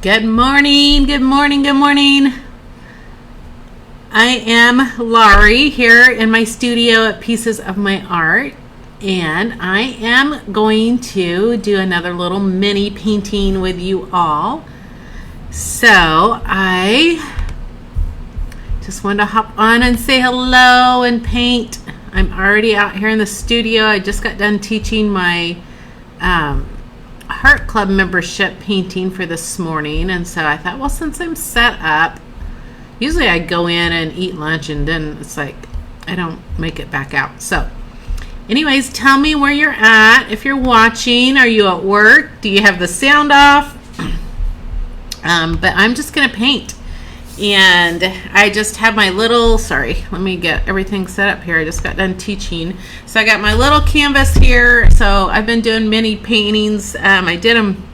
Good morning, good morning, good morning. I am Laurie here in my studio at Pieces of My Art, and I am going to do another little mini painting with you all. So I just wanted to hop on and say hello and paint. I'm already out here in the studio. I just got done teaching my Heart Club membership painting for this morning, and so I thought, well, since I'm set up, usually I go in and eat lunch and then it's like I don't make it back out. So anyways, tell me where you're at. If you're watching, are you at work? Do you have the sound off? But I'm just gonna paint, and I just have my little, sorry, let me get everything set up here. I just got done teaching, so I got my little canvas here. So I've been doing mini paintings. I did them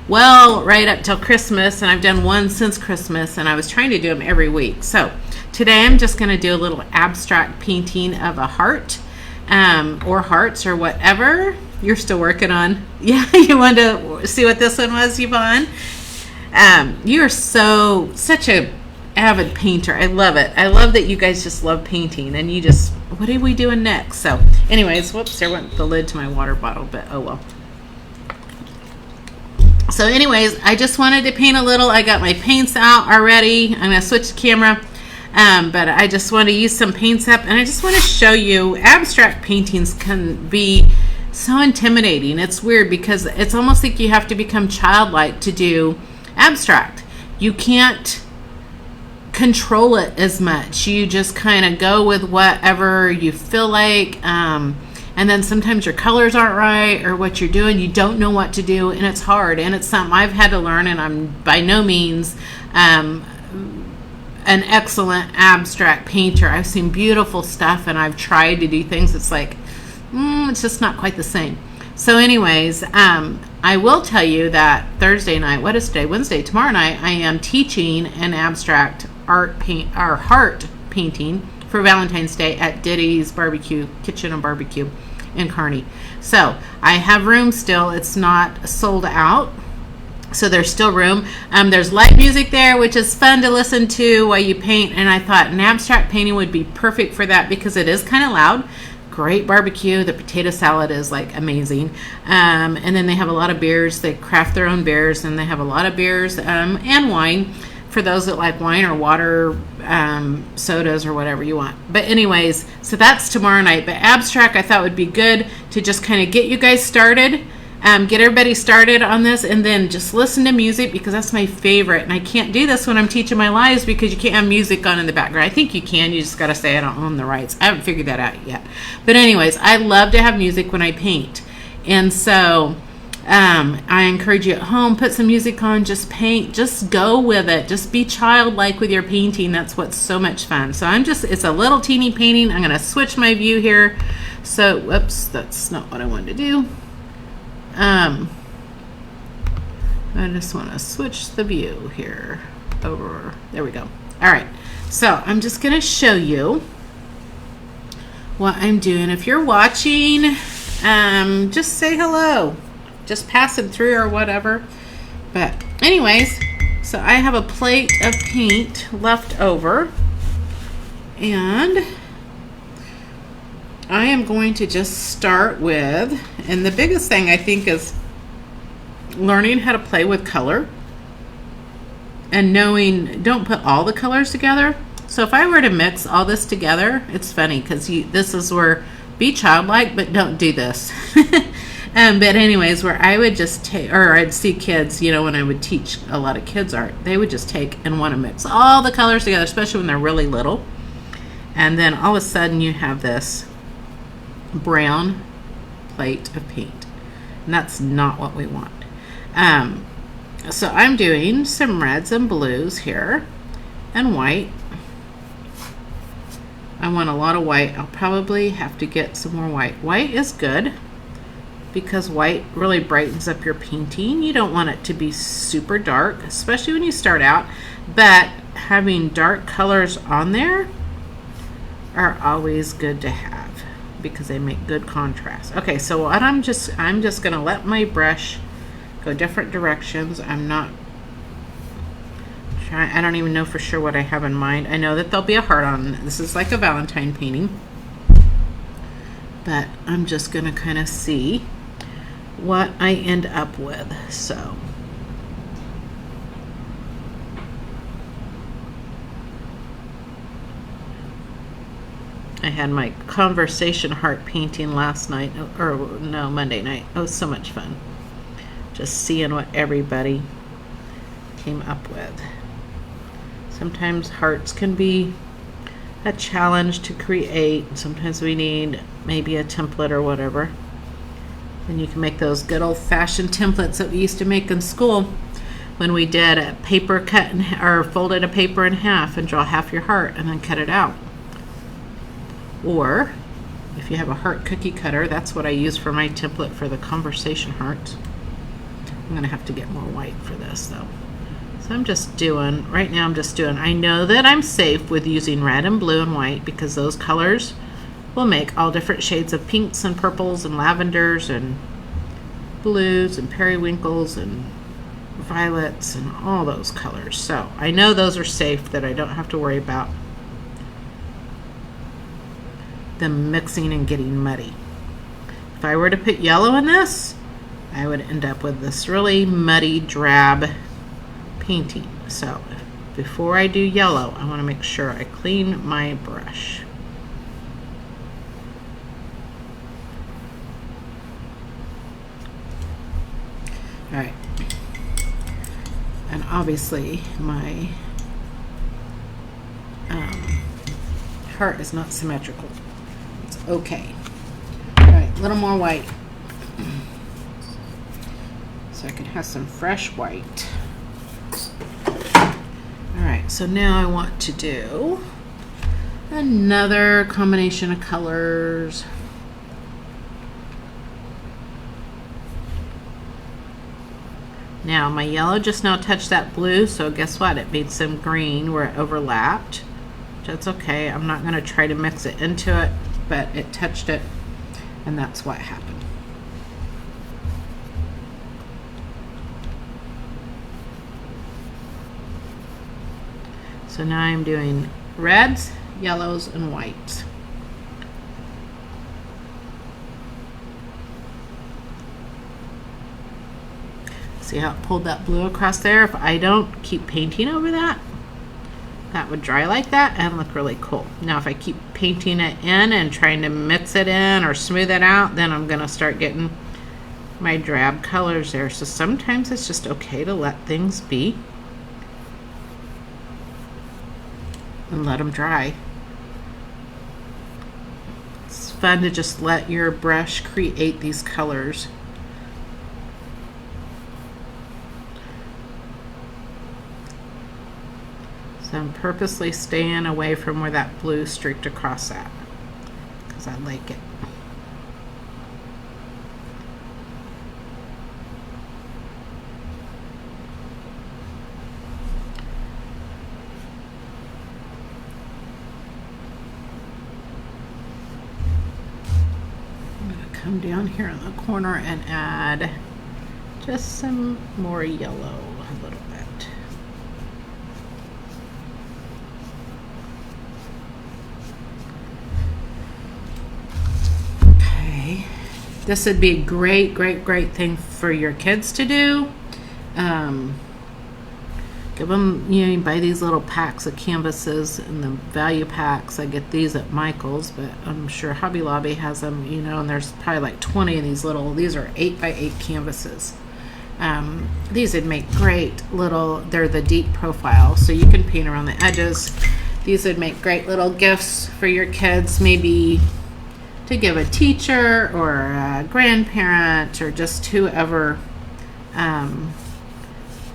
well right up till Christmas, and I've done one since Christmas, and I was trying to do them every week. So today I'm just going to do a little abstract painting of a heart, or hearts, or whatever you're still working on. Yeah, you want to see what this one was, Yvonne? You're such a avid painter. I love it. I love that you guys just love painting, and you just, what are we doing next? So anyways, whoops, there went the lid to my water bottle, but oh well. So anyways, I just wanted to paint a little. I got my paints out already. I'm going to switch the camera, but I just want to use some paints up, and I just want to show you abstract paintings can be so intimidating. It's weird because it's almost like you have to become childlike to do abstract. You can't control it as much. You just kind of go with whatever you feel like, and then sometimes your colors aren't right, or what you're doing, you don't know what to do, and it's hard, and it's something I've had to learn, and I'm by no means an excellent abstract painter. I've seen beautiful stuff, and I've tried to do things. It's like, it's just not quite the same. So anyways, I will tell you that Thursday night, what is today? Wednesday, tomorrow night, I am teaching an abstract art paint, or heart painting for Valentine's Day at Diddy's Barbecue, Kitchen and Barbecue in Kearney. So I have room still. It's not sold out, so there's still room. There's light music there, which is fun to listen to while you paint, and I thought an abstract painting would be perfect for that because it is kind of loud. Great barbecue. The potato salad is like amazing, and then they have a lot of beers. They craft their own beers, and they have a lot of beers and wine for those that like wine or water, sodas, or whatever you want. But anyways, so that's tomorrow night. But abstract, I thought would be good to just kind of get you guys started, get everybody started on this, and then just listen to music, because that's my favorite. And I can't do this when I'm teaching my lives because you can't have music on in the background. I think you can. You just got to say I don't own the rights. I haven't figured that out yet. But anyways, I love to have music when I paint, and so I encourage you at home, put some music on, just paint, just go with it. Just be childlike with your painting. That's what's so much fun. So it's a little teeny painting. I'm going to switch my view here. So, whoops, that's not what I wanted to do. I just want to switch the view here over. There we go. All right. So I'm just going to show you what I'm doing. If you're watching, just say hello. Just passing through or whatever. But anyways, so I have a plate of paint left over, and I am going to just start with, and the biggest thing I think is learning how to play with color and knowing, don't put all the colors together. So if I were to mix all this together, it's funny because this is where, be childlike, but don't do this. But anyways, where I would just take, or I'd see kids, when I would teach a lot of kids art, they would just take and want to mix all the colors together, especially when they're really little. And then all of a sudden you have this brown plate of paint, and that's not what we want. So I'm doing some reds and blues here, and white. I want a lot of white. I'll probably have to get some more white. White is good because white really brightens up your painting. You don't want it to be super dark, especially when you start out, but having dark colors on there are always good to have because they make good contrast. Okay, so what I'm just going to let my brush go different directions. I'm not I don't even know for sure what I have in mind. I know that there'll be a heart on it. This is like a Valentine painting. But I'm just going to kind of see what I end up with. So I had my conversation heart painting last night, or no, Monday night. It was so much fun. Just seeing what everybody came up with. Sometimes hearts can be a challenge to create. Sometimes we need maybe a template or whatever. And you can make those good old-fashioned templates that we used to make in school when we did a paper cut or folded a paper in half and draw half your heart and then cut it out. Or if you have a heart cookie cutter, that's what I use for my template for the conversation hearts. I'm gonna have to get more white for this though. So I'm just doing, right now I'm just doing, I know that I'm safe with using red and blue and white because those colors will make all different shades of pinks and purples and lavenders and blues and periwinkles and violets and all those colors. So I know those are safe, that I don't have to worry about them mixing and getting muddy. If I were to put yellow in this, I would end up with this really muddy, drab painting. So before I do yellow, I want to make sure I clean my brush. All right, and obviously my heart is not symmetrical. It's okay. All right, a little more white so I can have some fresh white. All right, so now I want to do another combination of colors. Now my yellow just now touched that blue, so guess what? It made some green where it overlapped. That's okay. I'm not going to try to mix it into it, but it touched it, and that's what happened. So now I'm doing reds, yellows, and whites. See how it pulled that blue across there? If I don't keep painting over that, that would dry like that and look really cool. Now if I keep painting it in and trying to mix it in or smooth it out, then I'm going to start getting my drab colors there. So sometimes it's just okay to let things be and let them dry. It's fun to just let your brush create these colors. So I'm purposely staying away from where that blue streaked across that because I like it. I'm going to come down here in the corner and add just some more yellow a little bit. This would be a great, great, great thing for your kids to do. Give them, you buy these little packs of canvases and the value packs. I get these at Michael's, but I'm sure Hobby Lobby has them, and there's probably like 20 of these little, these are 8x8 canvases. These would make great little, they're the deep profile, so you can paint around the edges. These would make great little gifts for your kids, maybe to give a teacher or a grandparent or just whoever.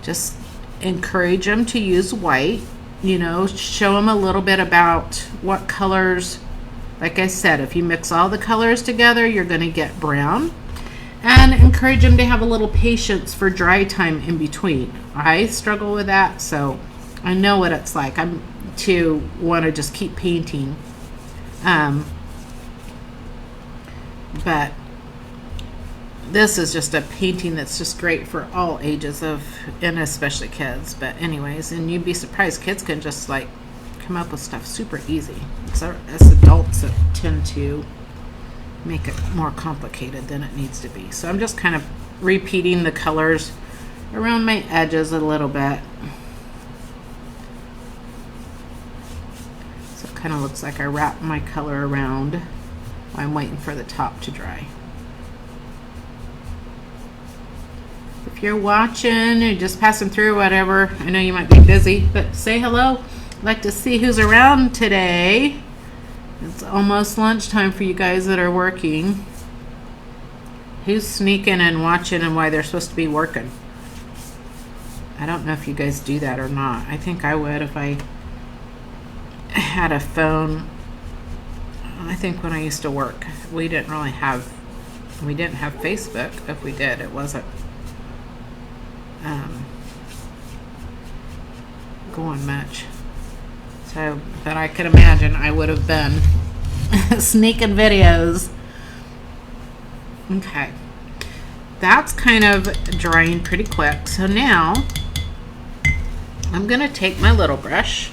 Just encourage them to use white, show them a little bit about what colors. Like I said, if you mix all the colors together, you're going to get brown. And encourage them to have a little patience for dry time in between. I struggle with that, so I know what it's like. I'm to want to just keep painting. But This is just a painting that's just great for all ages of, and especially kids. But anyways, and you'd be surprised, kids can just like come up with stuff super easy. So as adults that tend to make it more complicated than it needs to be. So I'm just kind of repeating the colors around my edges a little bit. So it kind of looks like I wrap my color around while I'm waiting for the top to dry. If you're watching or just passing through, whatever, I know you might be busy, but say hello. I'd like to see who's around today. It's almost lunchtime for you guys that are working. Who's sneaking and watching and why they're supposed to be working? I don't know if you guys do that or not. I think I would if I had a phone. I think when I used to work, we didn't have Facebook. If we did, it wasn't going much. So, but I could imagine I would have been sneaking videos. Okay, that's kind of drying pretty quick. So now I'm gonna take my little brush,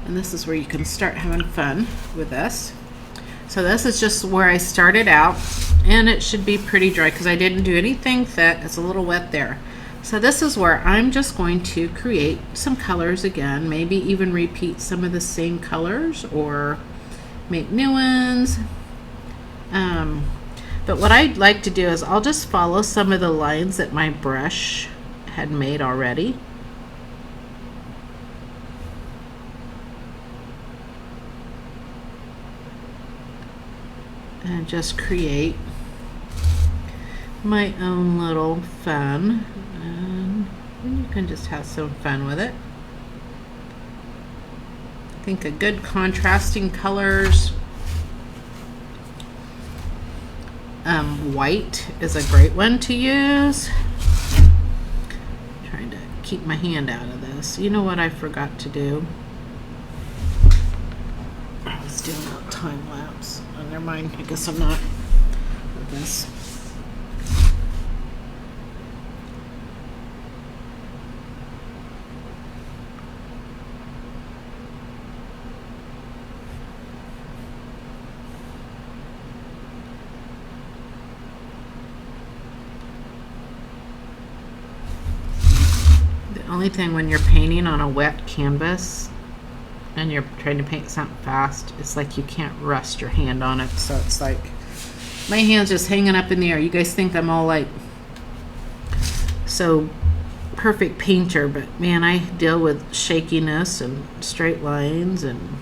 and this is where you can start having fun with this. So this is just where I started out, and it should be pretty dry because I didn't do anything thick. It's a little wet there. So this is where I'm just going to create some colors again, maybe even repeat some of the same colors or make new ones. But what I'd like to do is I'll just follow some of the lines that my brush had made already. And just create my own little fun. And you can just have some fun with it. I think a good contrasting colors. White is a great one to use. I'm trying to keep my hand out of this. You know what I forgot to do? I was doing a time lapse. Oh, never mind. I guess I'm not with this. The only thing when you're painting on a wet canvas and you're trying to paint something fast, it's like you can't rest your hand on it. So it's like my hand's just hanging up in the air. You guys think I'm all like so perfect painter, but man, I deal with shakiness and straight lines and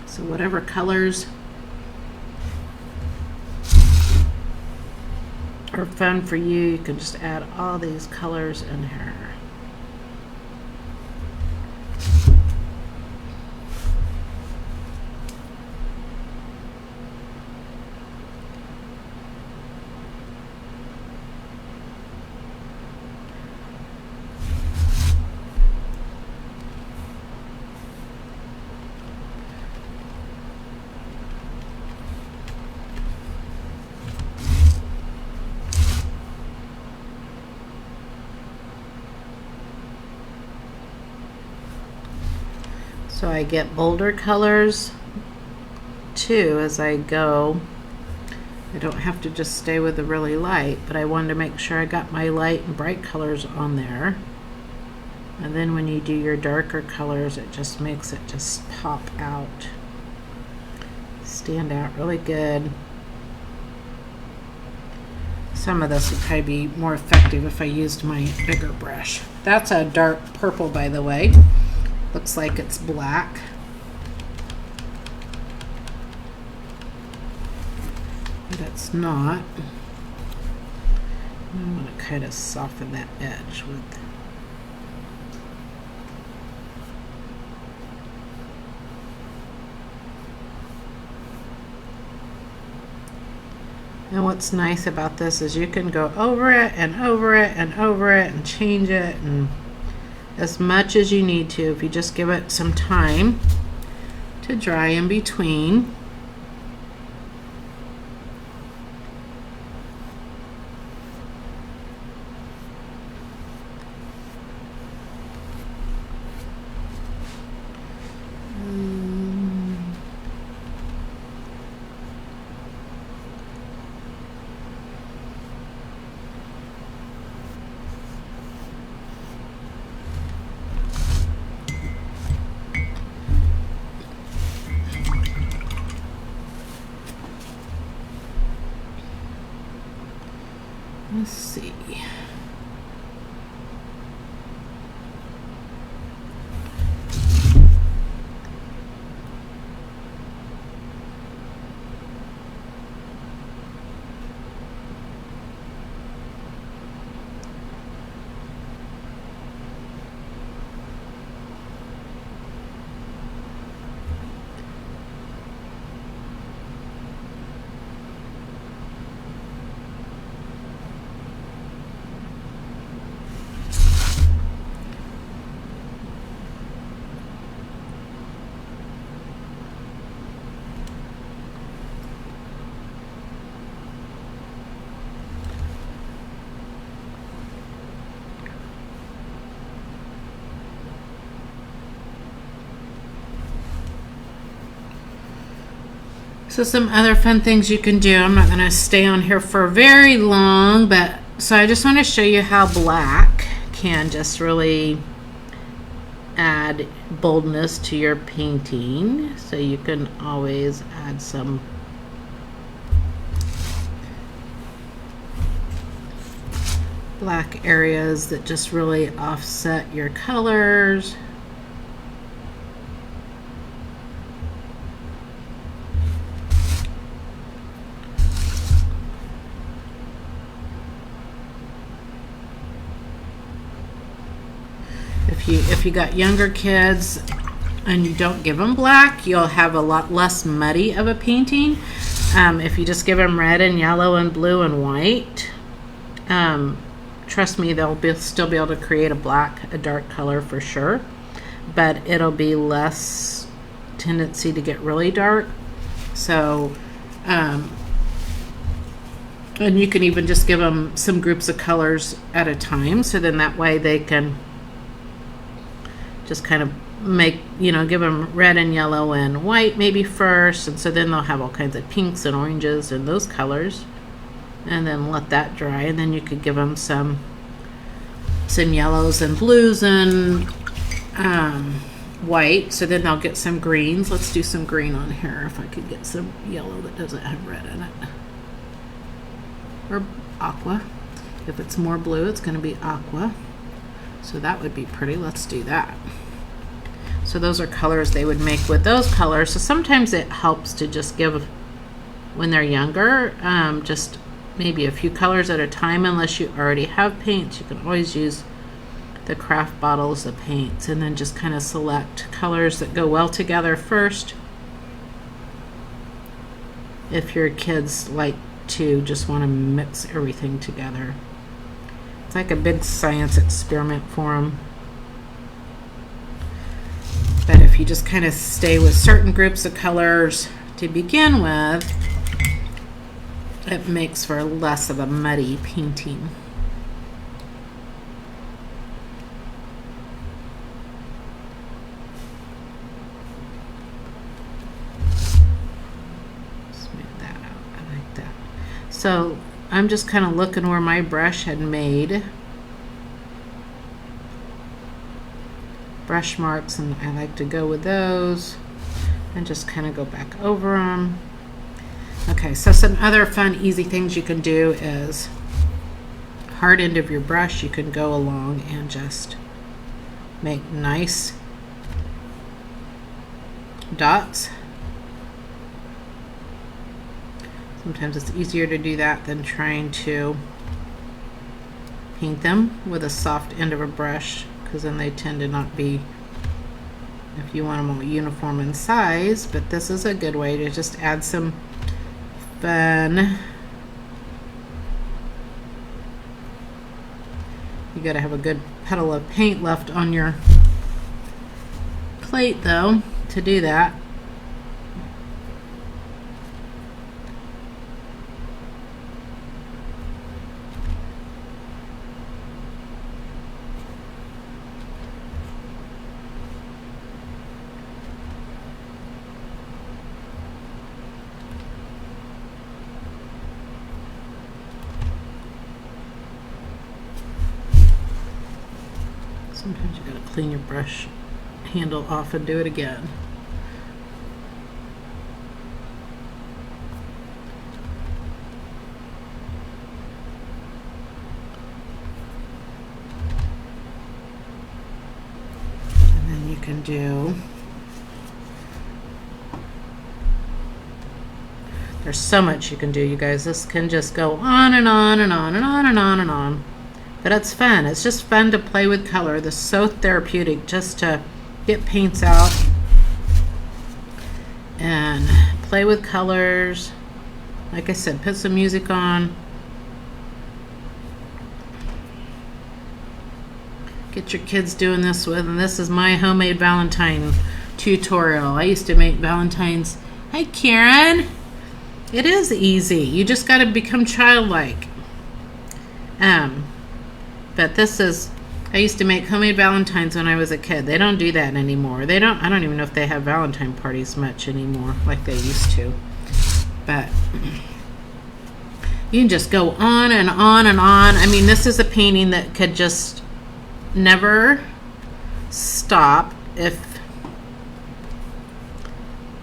so whatever colors are fun for you, you can just add all these colors in here. So I get bolder colors too as I go. I don't have to just stay with the really light, but I wanted to make sure I got my light and bright colors on there. And then when you do your darker colors, it just makes it just pop out, stand out really good. Some of this would probably be more effective if I used my bigger brush. That's a dark purple, by the way. Looks like it's black. But it's not. I'm going to kind of soften that edge with And what's nice about this is you can go over it and over it and over it and change it and as much as you need to if you just give it some time to dry in between. Let's see. So some other fun things you can do. I'm not going to stay on here for very long, but so I just want to show you how black can just really add boldness to your painting. So you can always add some black areas that just really offset your colors. If you got younger kids and you don't give them black, you'll have a lot less muddy of a painting. If you just give them red and yellow and blue and white, trust me, they'll still be able to create a dark color for sure, but it'll be less tendency to get really dark. So, and you can even just give them some groups of colors at a time, so then that way they can just kind of make, give them red and yellow and white maybe first, and so then they'll have all kinds of pinks and oranges and those colors, and then let that dry, and then you could give them some yellows and blues and white, so then they'll get some greens. Let's do some green on here if I could get some yellow that doesn't have red in it, or aqua. If it's more blue, it's going to be aqua. So that would be pretty. Let's do that. So those are colors they would make with those colors. So sometimes it helps to just give, when they're younger, just maybe a few colors at a time. Unless you already have paints, you can always use the craft bottles of paints and then just kind of select colors that go well together first. If your kids like to just want to mix everything together. It's like a big science experiment for them. But if you just kind of stay with certain groups of colors to begin with, it makes for less of a muddy painting. Smooth that out. I like that. So I'm just kind of looking where my brush had made brush marks, and I like to go with those and just kind of go back over them. Okay, so some other fun, easy things you can do is hard end of your brush, you can go along and just make nice dots. Sometimes it's easier to do that than trying to paint them with a soft end of a brush, because then they tend to not be, if you want them all uniform in size. But this is a good way to just add some fun You got to have a good petal of paint left on your plate though to do that. Sometimes you gotta clean your brush handle off and do it again. And then you can do, there's so much you can do, you guys. This can just go on and on and on and on and on and on. But it's fun. It's just fun to play with color. This is so therapeutic just to get paints out and play with colors. Like I said, put some music on. Get your kids doing this with, and this is my homemade Valentine tutorial. I used to make Valentines. Hi, Karen. It is easy. You just got to become childlike. But this is, I used to make homemade Valentines when I was a kid. They don't do that anymore. I don't even know if they have Valentine parties much anymore like they used to. But you can just go on and on and on. I mean, this is a painting that could just never stop if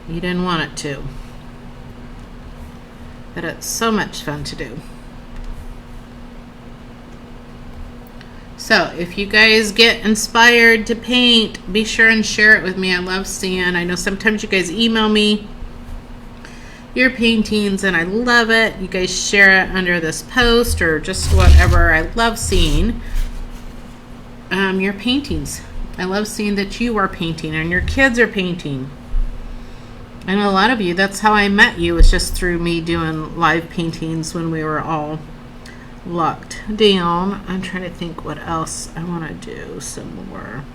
you didn't want it to. But it's so much fun to do. So if you guys get inspired to paint, be sure and share it with me. I love seeing. I know sometimes you guys email me your paintings and I love it. You guys share it under this post or just whatever. I love seeing your paintings. I love seeing that you are painting and your kids are painting. I know a lot of you, that's how I met you, was just through me doing live paintings when we were all locked down. I'm trying to think what else I want to do some more.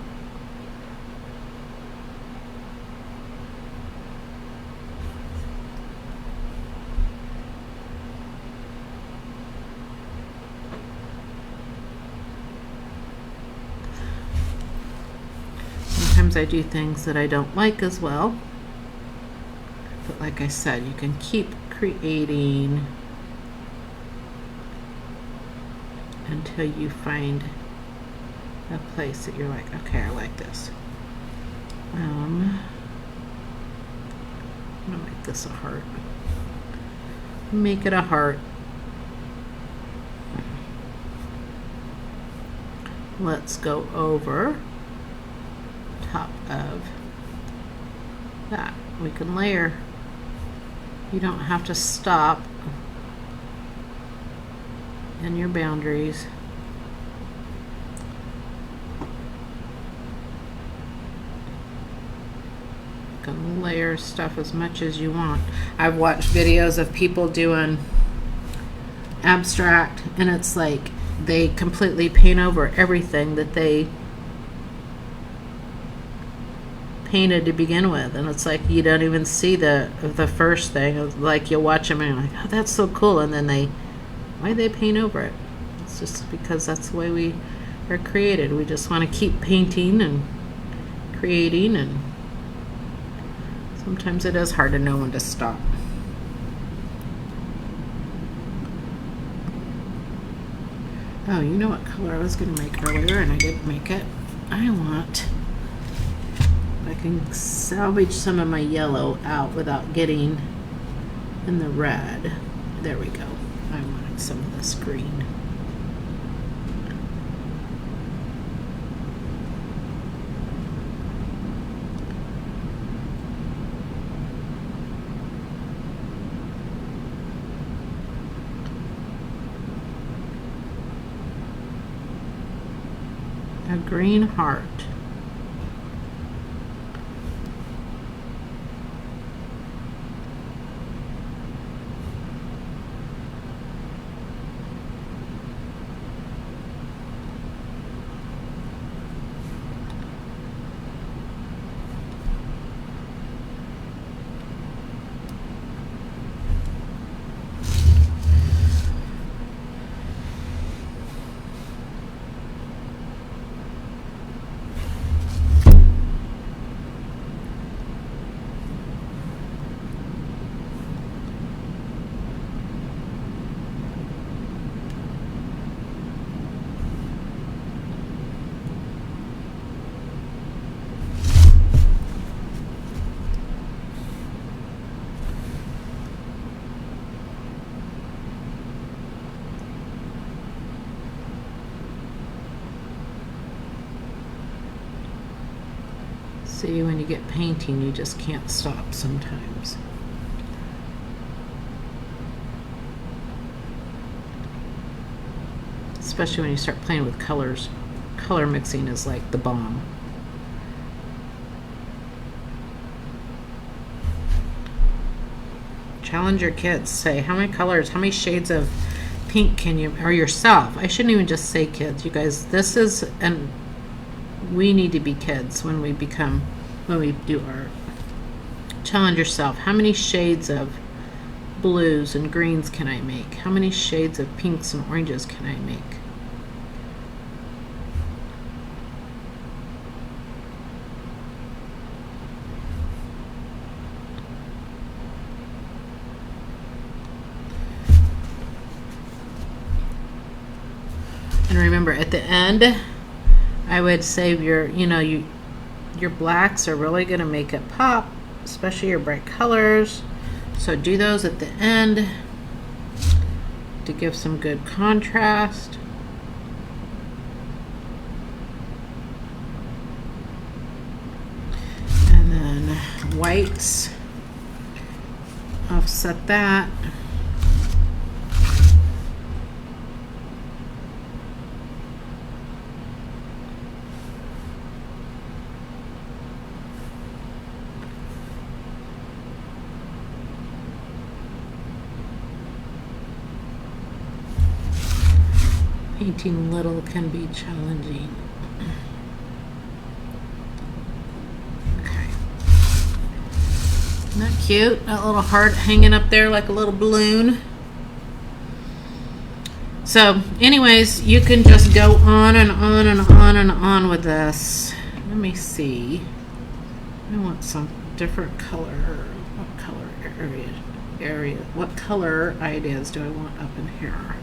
Sometimes I do things that I don't like as well. But like I said, you can keep creating until you find a place that you're like, okay, I like this. I'm gonna make this a heart. Make it a heart. Let's go over top of that. We can layer. You don't have to stop in your boundaries. You can layer stuff as much as you want. I've watched videos of people doing abstract and it's like they completely paint over everything that they painted to begin with, and it's like you don't even see the first thing. Like you'll watch them and you're like, oh, that's so cool, and then why they paint over it? It's just because that's the way we are created. We just want to keep painting and creating, and sometimes it is hard to know when to stop. Oh, you know what color I was going to make earlier and I didn't make it? I want, I can salvage some of my yellow out without getting in the red. There we go. I wanted some of this green. A green heart. See, when you get painting, you just can't stop sometimes. Especially when you start playing with colors. Color mixing is like the bomb. Challenge your kids. Say, how many colors, how many shades of pink can you, or yourself. I shouldn't even just say kids, you guys. This is, and we need to be kids when we do art. Challenge yourself. How many shades of blues and greens can I make? How many shades of pinks and oranges can I make? And remember, at the end, I would say your blacks are really going to make it pop, especially your bright colors. So do those at the end to give some good contrast. And then whites, offset that. Painting little can be challenging. Okay. Isn't that cute? That little heart hanging up there like a little balloon. So, anyways, you can just go on and on and on and on with this. Let me see. I want some different color. What color area? What color ideas do I want up in here?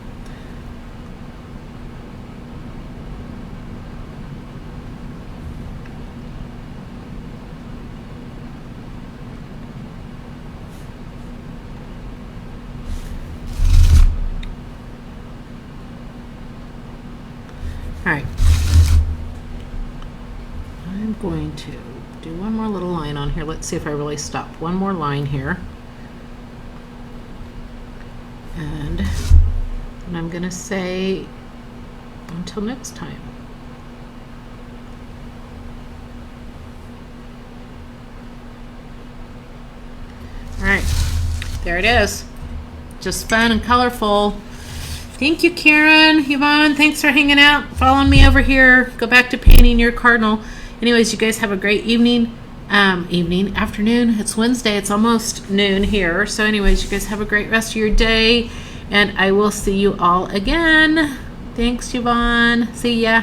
Alright, I'm going to do one more little line on here. Let's see if I really stopped. One more line here. And I'm going to say until next time. Alright, there it is. Just fun and colorful. Thank you, Karen. Yvonne, thanks for hanging out, following me over here. Go back to painting your cardinal. Anyways, you guys have a great afternoon. It's Wednesday. It's almost noon here. So anyways, you guys have a great rest of your day, and I will see you all again. Thanks, Yvonne. See ya.